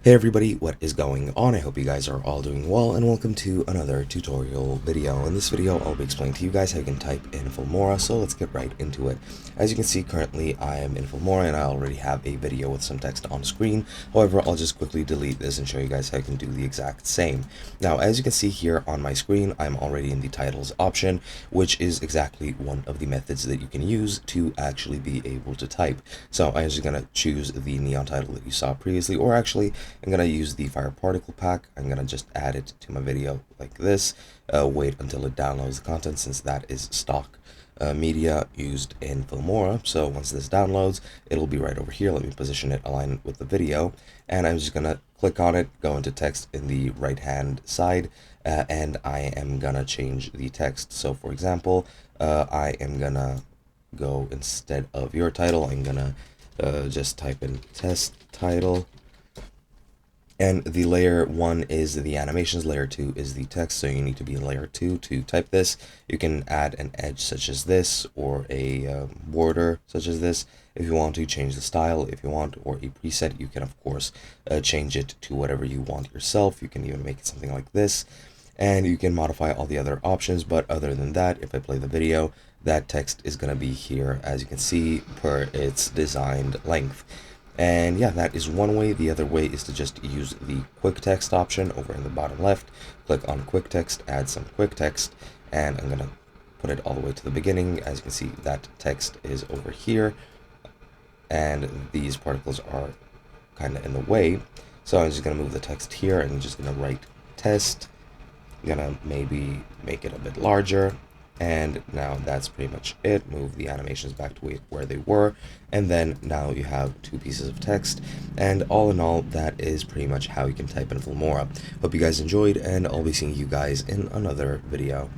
Hey everybody, what is going on? I hope you guys are all doing well, and welcome to another tutorial video. In this video, I'll be explaining to you guys how you can type in Filmora, so let's get right into it. As you can see, currently I am in Filmora, and I already have a video with some text on screen. However, I'll just quickly delete this and show you guys how you can do the exact same. Now, as you can see here on my screen, I'm already in the titles option, which is exactly one of the methods that you can use to actually be able to type. So I'm just going to choose the neon title that you saw previously, or actually, I'm going to use the Fire Particle Pack. I'm going to just add it to my video like this. Wait until it downloads the content, since that is stock media used in Filmora. So once this downloads, it'll be right over here. Let me position it, align with the video. And I'm just going to click on it, go into text in the right hand side, and I am going to change the text. So for example, I am going to go, instead of your title, I'm going to just type in test title. And the layer 1 is the animations, layer 2 is the text, so you need to be in layer 2 to type this. You can add an edge such as this, or a border such as this, if you want to change the style, if you want, or a preset. You can of course change it to whatever you want yourself. You can even make it something like this, and you can modify all the other options. But other than that, if I play the video, that text is going to be here, as you can see, per its designed length. And yeah, that is one way. The other way is to just use the quick text option over in the bottom left. Click on quick text, add some quick text, and I'm gonna put it all the way to the beginning. As you can see, that text is over here, and these particles are kind of in the way. So I'm just gonna move the text here, and I'm just gonna write test. I'm gonna maybe make it a bit larger. And now that's pretty much it. Move the animations back to where they were, and then now you have two pieces of text. And all in all, that is pretty much how you can type in Filmora. Hope you guys enjoyed, and I'll be seeing you guys in another video.